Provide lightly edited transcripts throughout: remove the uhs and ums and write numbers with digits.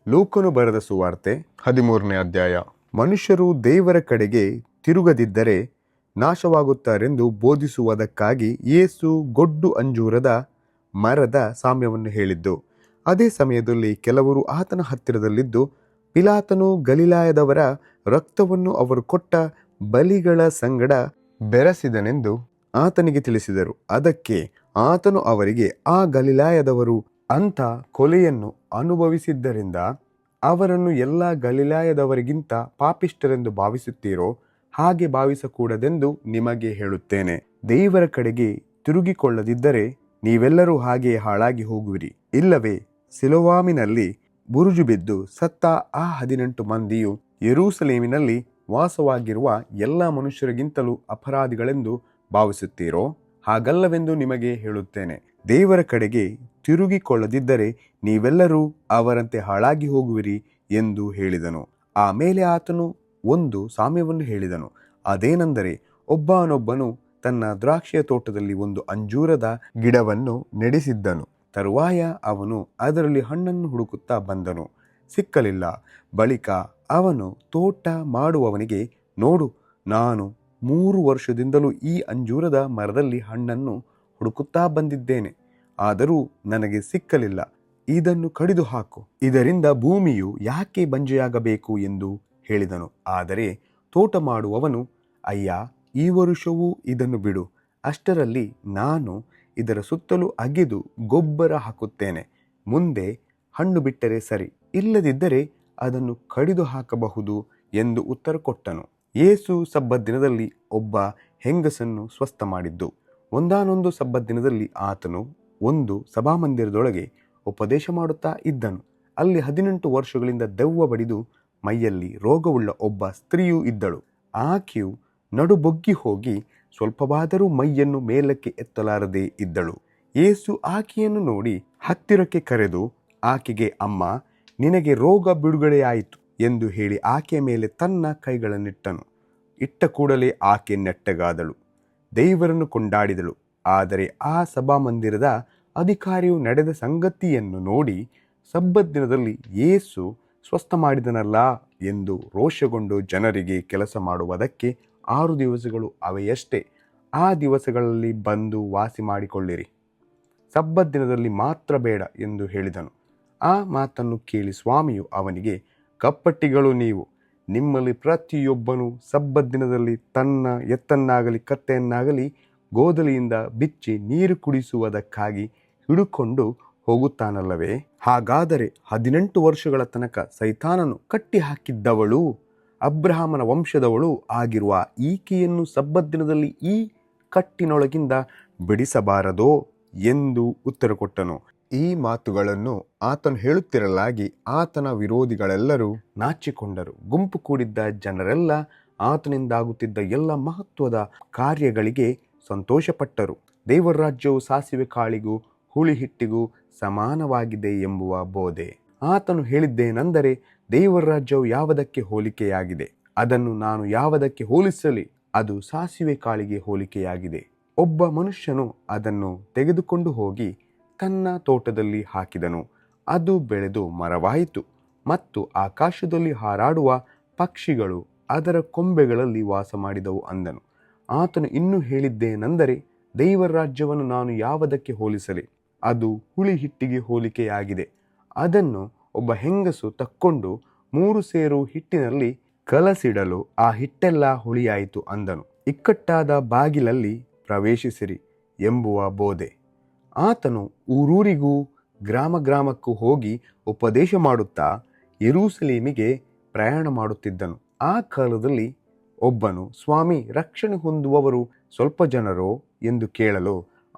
ಲೂಕನು ಬರೆದ ಸುವಾರ್ತೆ 13ನೇ ಅಧ್ಯಾಯ. ಮನುಷ್ಯರು ದೇವರ ಕಡೆಗೆ ತಿರುಗದಿದ್ದರೆ ನಾಶವಾಗುತ್ತಾರೆಂದು ಬೋಧಿಸುವುದಕ್ಕಾಗಿ ಯೇಸು ಗೊಡ್ಡು ಅಂಜೂರದ ಮರದ ಸಾಮ್ಯವನ್ನು ಹೇಳಿದ್ದು. ಅದೇ ಸಮಯದಲ್ಲಿ ಕೆಲವರು ಆತನ ಹತ್ತಿರದಲ್ಲಿದ್ದು, ಪಿಲಾತನು ಗಲಿಲಾಯದವರ ರಕ್ತವನ್ನು ಅವರು ಕೊಟ್ಟ ಬಲಿಗಳ ಸಂಗಡ ಬೆರೆಸಿದನೆಂದು ಆತನಿಗೆ ತಿಳಿಸಿದರು. ಅದಕ್ಕೆ ಆತನು ಅವರಿಗೆ, ಆ ಗಲಿಲಾಯದವರು ಅಂಥ ಕೊಲೆಯನ್ನು ಅನುಭವಿಸಿದ್ದರಿಂದ ಅವರನ್ನು ಎಲ್ಲ ಗಲಿಲಾಯದವರಿಗಿಂತ ಪಾಪಿಷ್ಠರೆಂದು ಭಾವಿಸುತ್ತೀರೋ ಹಾಗೆ ಭಾವಿಸಕೂಡದೆಂದು ನಿಮಗೆ ಹೇಳುತ್ತೇನೆ. ದೇವರ ಕಡೆಗೆ ತಿರುಗಿಕೊಳ್ಳದಿದ್ದರೆ ನೀವೆಲ್ಲರೂ ಹಾಗೆ ಹಾಳಾಗಿ ಹೋಗುವಿರಿ. ಇಲ್ಲವೇ ಸಿಲೋವಾಮಿನಲ್ಲಿ ಬುರುಜು ಬಿದ್ದು ಸತ್ತ ಆ 18 ಮಂದಿಯು ಯೆರೂಸಲೇಮಿನಲ್ಲಿ ವಾಸವಾಗಿರುವ ಎಲ್ಲ ಮನುಷ್ಯರಿಗಿಂತಲೂ ಅಪರಾಧಿಗಳೆಂದು ಭಾವಿಸುತ್ತೀರೋ? ಹಾಗಲ್ಲವೆಂದು ನಿಮಗೆ ಹೇಳುತ್ತೇನೆ. ದೇವರ ಕಡೆಗೆ ತಿರುಗಿಕೊಳ್ಳದಿದ್ದರೆ ನೀವೆಲ್ಲರೂ ಅವರಂತೆ ಹಾಳಾಗಿ ಹೋಗುವಿರಿ ಎಂದು ಹೇಳಿದನು. ಆಮೇಲೆ ಆತನು ಒಂದು ಸಾಮ್ಯವನ್ನು ಹೇಳಿದನು. ಅದೇನೆಂದರೆ, ಒಬ್ಬನೊಬ್ಬನು ತನ್ನ ದ್ರಾಕ್ಷಿಯ ತೋಟದಲ್ಲಿ ಒಂದು ಅಂಜೂರದ ಗಿಡವನ್ನು ನೆಡೆಸಿದ್ದನು. ತರುವಾಯ ಅವನು ಅದರಲ್ಲಿ ಹಣ್ಣನ್ನು ಹುಡುಕುತ್ತಾ ಬಂದನು, ಸಿಕ್ಕಲಿಲ್ಲ. ಬಳಿಕ ಅವನು ತೋಟ ಮಾಡುವವನಿಗೆ, ನೋಡು, ನಾನು 3 ವರ್ಷದಿಂದಲೂ ಈ ಅಂಜೂರದ ಮರದಲ್ಲಿ ಹಣ್ಣನ್ನು ಹುಡುಕುತ್ತಾ ಬಂದಿದ್ದೇನೆ, ಆದರೂ ನನಗೆ ಸಿಕ್ಕಲಿಲ್ಲ. ಇದನ್ನು ಕಡಿದು ಹಾಕು, ಇದರಿಂದ ಭೂಮಿಯು ಯಾಕೆ ಬಂಜೆಯಾಗಬೇಕು ಎಂದು ಹೇಳಿದನು. ಆದರೆ ತೋಟ ಮಾಡುವವನು, ಅಯ್ಯ, ಈ ವರುಷವೂ ಇದನ್ನು ಬಿಡು, ಅಷ್ಟರಲ್ಲಿ ನಾನು ಇದರ ಸುತ್ತಲೂ ಅಗೆದು ಗೊಬ್ಬರ ಹಾಕುತ್ತೇನೆ. ಮುಂದೆ ಹಣ್ಣು ಬಿಟ್ಟರೆ ಸರಿ, ಇಲ್ಲದಿದ್ದರೆ ಅದನ್ನು ಕಡಿದು ಹಾಕಬಹುದು ಎಂದು ಉತ್ತರ ಕೊಟ್ಟನು. ಯೇಸು ಸಬ್ಬತ್ ದಿನದಲ್ಲಿ ಒಬ್ಬ ಹೆಂಗಸನ್ನು ಸ್ವಸ್ಥ ಮಾಡಿದ್ದು. ಒಂದಾನೊಂದು ಸಬ್ಬತ್ ದಿನದಲ್ಲಿ ಆತನು ಒಂದು ಸಭಾಮಂದಿರದೊಳಗೆ ಉಪದೇಶ ಮಾಡುತ್ತಾ ಇದ್ದನು. ಅಲ್ಲಿ 18 ವರ್ಷಗಳಿಂದ ದೆವ್ವ ಬಡಿದು ಮೈಯಲ್ಲಿ ರೋಗವುಳ್ಳ ಒಬ್ಬ ಸ್ತ್ರೀಯು ಇದ್ದಳು. ಆಕೆಯು ನಡುಬೊಗ್ಗಿ ಹೋಗಿ ಸ್ವಲ್ಪವಾದರೂ ಮೈಯನ್ನು ಮೇಲಕ್ಕೆ ಎತ್ತಲಾರದೆ ಇದ್ದಳು. ಯೇಸು ಆಕೆಯನ್ನು ನೋಡಿ ಹತ್ತಿರಕ್ಕೆ ಕರೆದು ಆಕೆಗೆ, ಅಮ್ಮ, ನಿನಗೆ ರೋಗ ಬಿಡುಗಡೆಯಾಯಿತು ಎಂದು ಹೇಳಿ ಆಕೆಯ ಮೇಲೆ ತನ್ನ ಕೈಗಳನ್ನಿಟ್ಟನು. ಇಟ್ಟ ಕೂಡಲೇ ಆಕೆ ನೆಟ್ಟಗಾದಳು, ದೇವರನ್ನು ಕೊಂಡಾಡಿದಳು. ಆದರೆ ಆ ಸಭಾಮಂದಿರದ ಅಧಿಕಾರಿಯು ನಡೆದ ಸಂಗತಿಯನ್ನು ನೋಡಿ, ಸಬ್ಬತ್ ದಿನದಲ್ಲಿ ಯೇಸು ಸ್ವಸ್ಥ ಮಾಡಿದನಲ್ಲ ಎಂದು ರೋಷಗೊಂಡು ಜನರಿಗೆ, ಕೆಲಸ ಮಾಡುವುದಕ್ಕೆ 6 ದಿವಸಗಳು ಅವೆಯಷ್ಟೇ, ಆ ದಿವಸಗಳಲ್ಲಿ ಬಂದು ವಾಸಿ ಮಾಡಿಕೊಳ್ಳಿರಿ, ಸಬ್ಬತ್ ದಿನದಲ್ಲಿ ಮಾತ್ರ ಬೇಡ ಎಂದು ಹೇಳಿದನು. ಆ ಮಾತನ್ನು ಕೇಳಿ ಸ್ವಾಮಿಯು ಅವನಿಗೆ, ಕಪ್ಪಟ್ಟಿಗಳು ನೀವು, ನಿಮ್ಮಲ್ಲಿ ಪ್ರತಿಯೊಬ್ಬನು ಸಬ್ಬತ್ ದಿನದಲ್ಲಿ ತನ್ನ ಎತ್ತನ್ನಾಗಲಿ ಕತ್ತೆಯನ್ನಾಗಲಿ ಗೋದಲಿಯಿಂದ ಬಿಚ್ಚಿ ನೀರು ಕುಡಿಸುವುದಕ್ಕಾಗಿ ಹಿಡುಕೊಂಡು ಹೋಗುತ್ತಾನಲ್ಲವೇ? ಹಾಗಾದರೆ 18 ವರ್ಷಗಳ ತನಕ ಸೈತಾನನು ಕಟ್ಟಿ ಹಾಕಿದ್ದವಳು, ಅಬ್ರಹಾಮನ ವಂಶದವಳು ಆಗಿರುವ ಈಕೆಯನ್ನು ಸಬ್ಬತ್ ದಿನದಲ್ಲಿ ಈ ಕಟ್ಟಿನೊಳಗಿಂದ ಬಿಡಿಸಬಾರದೋ ಎಂದು ಉತ್ತರ ಕೊಟ್ಟನು. ಈ ಮಾತುಗಳನ್ನು ಆತನು ಹೇಳುತ್ತಿರಲಾಗಿ ಆತನ ವಿರೋಧಿಗಳೆಲ್ಲರೂ ನಾಚಿಕೊಂಡರು. ಗುಂಪು ಕೂಡಿದ್ದ ಜನರೆಲ್ಲ ಆತನಿಂದಾಗುತ್ತಿದ್ದ ಎಲ್ಲ ಮಹತ್ವದ ಕಾರ್ಯಗಳಿಗೆ ಸಂತೋಷಪಟ್ಟರು. ದೇವರ ರಾಜ್ಯವು ಸಾಸಿವೆ ಕಾಳಿಗೂ ಹುಳಿ ಹಿಟ್ಟಿಗೂ ಸಮಾನವಾಗಿದೆ ಎಂಬುವ ಬೋಧೆ. ಆತನು ಹೇಳಿದ್ದೇನೆಂದರೆ, ದೇವರ ರಾಜ್ಯವು ಯಾವುದಕ್ಕೆ ಹೋಲಿಕೆಯಾಗಿದೆ? ಅದನ್ನು ನಾನು ಯಾವುದಕ್ಕೆ ಹೋಲಿಸಲಿ? ಅದು ಸಾಸಿವೆ ಕಾಳಿಗೆ ಹೋಲಿಕೆಯಾಗಿದೆ. ಒಬ್ಬ ಮನುಷ್ಯನು ಅದನ್ನು ತೆಗೆದುಕೊಂಡು ಹೋಗಿ ತನ್ನ ತೋಟದಲ್ಲಿ ಹಾಕಿದನು. ಅದು ಬೆಳೆದು ಮರವಾಯಿತು ಮತ್ತು ಆಕಾಶದಲ್ಲಿ ಹಾರಾಡುವ ಪಕ್ಷಿಗಳು ಅದರ ಕೊಂಬೆಗಳಲ್ಲಿ ವಾಸ ಮಾಡಿದವು ಅಂದನು. ಆತನು ಇನ್ನೂ ಹೇಳಿದ್ದೇನೆಂದರೆ, ದೇವರ ರಾಜ್ಯವನ್ನು ನಾನು ಯಾವುದಕ್ಕೆ ಹೋಲಿಸಲಿ? ಅದು ಹುಳಿ ಹಿಟ್ಟಿಗೆ ಹೋಲಿಕೆಯಾಗಿದೆ. ಅದನ್ನು ಒಬ್ಬ ಹೆಂಗಸು ತಕ್ಕೊಂಡು 3 ಸೇರು ಹಿಟ್ಟಿನಲ್ಲಿ ಕಲಸಿಡಲು ಆ ಹಿಟ್ಟೆಲ್ಲ ಹುಳಿಯಾಯಿತು ಅಂದನು. ಇಕ್ಕಟ್ಟಾದ ಬಾಗಿಲಲ್ಲಿ ಪ್ರವೇಶಿಸಿರಿ ಎಂಬುವ ಬೋಧೆ. ಆತನು ಊರೂರಿಗೂ ಗ್ರಾಮ ಗ್ರಾಮಕ್ಕೂ ಹೋಗಿ ಉಪದೇಶ ಮಾಡುತ್ತಾ ಯೆರೂಸಲೇಮಿಗೆ ಪ್ರಯಾಣ ಮಾಡುತ್ತಿದ್ದನು. ಆ ಕಾಲದಲ್ಲಿ ಒಬ್ಬನು, ಸ್ವಾಮಿ, ರಕ್ಷಣೆ ಹೊಂದುವವರು ಸ್ವಲ್ಪ ಜನರೋ ಎಂದು ಕೇಳಲು,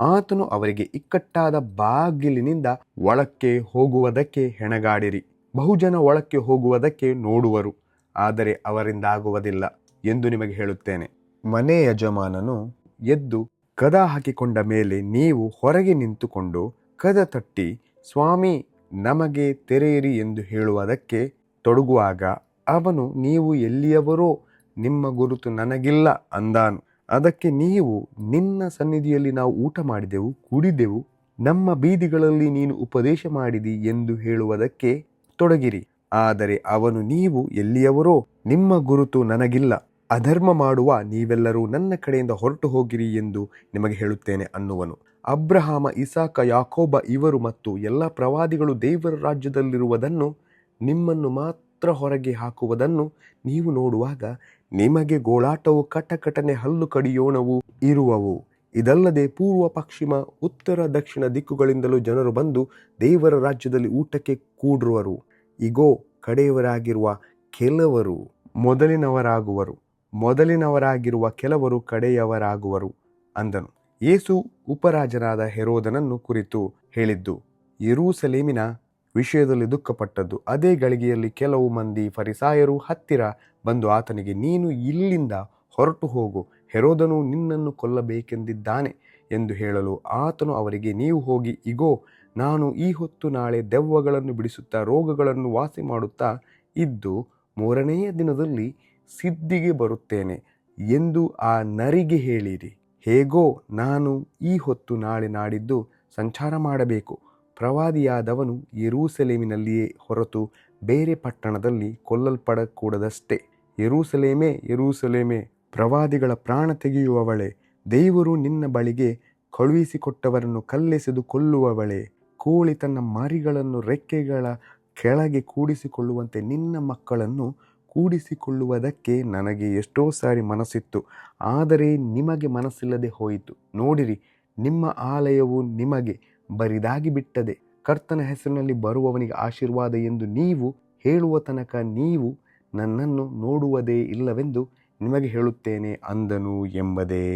ಆತನು ಅವರಿಗೆ, ಇಕ್ಕಟ್ಟಾದ ಬಾಗಿಲಿನಿಂದ ಒಳಕ್ಕೆ ಹೋಗುವುದಕ್ಕೆ ಹೆಣಗಾಡಿರಿ. ಬಹುಜನ ಒಳಕ್ಕೆ ಹೋಗುವುದಕ್ಕೆ ನೋಡುವರು, ಆದರೆ ಅವರಿಂದಾಗುವುದಿಲ್ಲ ಎಂದು ನಿಮಗೆ ಹೇಳುತ್ತೇನೆ. ಮನೆ ಯಜಮಾನನು ಎದ್ದು ಕದ ಹಾಕಿಕೊಂಡ ಮೇಲೆ ನೀವು ಹೊರಗೆ ನಿಂತುಕೊಂಡು ಕದ ತಟ್ಟಿ, ಸ್ವಾಮಿ, ನಮಗೆ ತೆರೆಯಿರಿ ಎಂದು ಹೇಳುವುದಕ್ಕೆ ತೊಡಗುವಾಗ ಅವನು, ನೀವು ಎಲ್ಲಿಯವರೋ? ನಿಮ್ಮ ಗುರುತು ನನಗಿಲ್ಲ ಅಂದಾನು. ಅದಕ್ಕೆ ನೀವು, ನಿನ್ನ ಸನ್ನಿಧಿಯಲ್ಲಿ ನಾವು ಊಟ ಮಾಡಿದೆವು, ಕುಡಿದೆವು, ನಮ್ಮ ಬೀದಿಗಳಲ್ಲಿ ನೀನು ಉಪದೇಶ ಮಾಡಿದಿ ಎಂದು ಹೇಳುವುದಕ್ಕೆ ತೊಡಗಿರಿ. ಆದರೆ ಅವನು, ನೀವು ಎಲ್ಲಿಯವರೋ? ನಿಮ್ಮ ಗುರುತು ನನಗಿಲ್ಲ. ಅಧರ್ಮ ಮಾಡುವ ನೀವೆಲ್ಲರೂ ನನ್ನ ಕಡೆಯಿಂದ ಹೊರಟು ಹೋಗಿರಿ ಎಂದು ನಿಮಗೆ ಹೇಳುತ್ತೇನೆ ಅನ್ನುವನು. ಅಬ್ರಹಾಮ, ಇಸಾಕ, ಯಾಕೋಬ ಇವರು ಮತ್ತು ಎಲ್ಲ ಪ್ರವಾದಿಗಳು ದೇವರ ರಾಜ್ಯದಲ್ಲಿರುವುದನ್ನು, ನಿಮ್ಮನ್ನು ಮಾತ್ರ ಹೊರಗೆ ಹಾಕುವುದನ್ನು ನೀವು ನೋಡುವಾಗ ನಿಮಗೆ ಗೋಳಾಟವು, ಕಟಕಟನೆ, ಹಲ್ಲು ಕಡಿಯೋಣವು ಇರುವವು. ಇದಲ್ಲದೆ ಪೂರ್ವ, ಪಶ್ಚಿಮ, ಉತ್ತರ, ದಕ್ಷಿಣ ದಿಕ್ಕುಗಳಿಂದಲೂ ಜನರು ಬಂದು ದೇವರ ರಾಜ್ಯದಲ್ಲಿ ಊಟಕ್ಕೆ ಕೂಡುವರು. ಇಗೋ, ಕಡೆಯವರಾಗಿರುವ ಕೆಲವರು ಮೊದಲಿನವರಾಗುವರು, ಮೊದಲಿನವರಾಗಿರುವ ಕೆಲವರು ಕಡೆಯವರಾಗುವರು ಅಂದನು. ಯೇಸು ಉಪರಾಜನಾದ ಹೆರೋದನನ್ನು ಕುರಿತು ಹೇಳಿದ್ದು ಯೆರೂಸಲೇಮಿನ ವಿಷಯದಲ್ಲಿ ದುಃಖಪಟ್ಟದ್ದು. ಅದೇ ಗಳಿಗೆಯಲ್ಲಿ ಕೆಲವು ಮಂದಿ ಫರಿಸಾಯರು ಹತ್ತಿರ ಬಂದು ಆತನಿಗೆ, ನೀನು ಇಲ್ಲಿಂದ ಹೊರಟು ಹೋಗು, ಹೆರೋದನು ನಿನ್ನನ್ನು ಕೊಲ್ಲಬೇಕೆಂದಿದ್ದಾನೆ ಎಂದು ಹೇಳಲು ಆತನು ಅವರಿಗೆ, ನೀವು ಹೋಗಿ, ಇಗೋ, ನಾನು ಈ ಹೊತ್ತು ನಾಳೆ ದೆವ್ವಗಳನ್ನು ಬಿಡಿಸುತ್ತಾ ರೋಗಗಳನ್ನು ವಾಸಿ ಮಾಡುತ್ತಾ ಇದ್ದು ಮೂರನೆಯ ದಿನದಲ್ಲಿ ಸಿದ್ಧಿಗೆ ಬರುತ್ತೇನೆ ಎಂದು ಆ ನರಿಗೆ ಹೇಳಿರಿ. ಹೇಗೋ ನಾನು ಈ ಹೊತ್ತು ನಾಳೆ ನಾಡಿದ್ದು ಸಂಚಾರ ಮಾಡಬೇಕು. ಪ್ರವಾದಿಯಾದವನು ಯೆರೂಸಲೇಮಿನಲ್ಲಿಯೇ ಹೊರತು ಬೇರೆ ಪಟ್ಟಣದಲ್ಲಿ ಕೊಲ್ಲಲ್ಪಡಕೂಡದಷ್ಟೇ. ಯೆರೂಸಲೇಮೇ, ಯೆರೂಸಲೇಮೇ, ಪ್ರವಾದಿಗಳ ಪ್ರಾಣ ತೆಗೆಯುವವಳೆ, ದೇವರು ನಿನ್ನ ಬಳಿಗೆ ಕಳುಹಿಸಿಕೊಟ್ಟವರನ್ನು ಕಲ್ಲೆಸೆದು ಕೊಲ್ಲುವವಳೆ. ಕೋಳಿ ತನ್ನ ಮರಿಗಳನ್ನು ರೆಕ್ಕೆಗಳ ಕೆಳಗೆ ಕೂಡಿಸಿಕೊಳ್ಳುವಂತೆ ನಿನ್ನ ಮಕ್ಕಳನ್ನು ಕೂಡಿಸಿಕೊಳ್ಳುವುದಕ್ಕೆ ನನಗೆ ಎಷ್ಟೋ ಸಾರಿ ಮನಸ್ಸಿತ್ತು, ಆದರೆ ನಿಮಗೆ ಮನಸ್ಸಿಲ್ಲದೆ ಹೋಯಿತು. ನೋಡಿರಿ, ನಿಮ್ಮ ಆಲಯವು ನಿಮಗೆ ಬರಿದಾಗಿ ಬಿಟ್ಟದೆ. ಕರ್ತನ ಹೆಸರಿನಲ್ಲಿ ಬರುವವನಿಗೆ ಆಶೀರ್ವಾದ ಎಂದು ನೀವು ಹೇಳುವ ತನಕ ನೀವು ನನ್ನನ್ನು ನೋಡುವುದೇ ಇಲ್ಲವೆಂದು ನಿಮಗೆ ಹೇಳುತ್ತೇನೆ ಅಂದನು ಎಂಬುದೇ.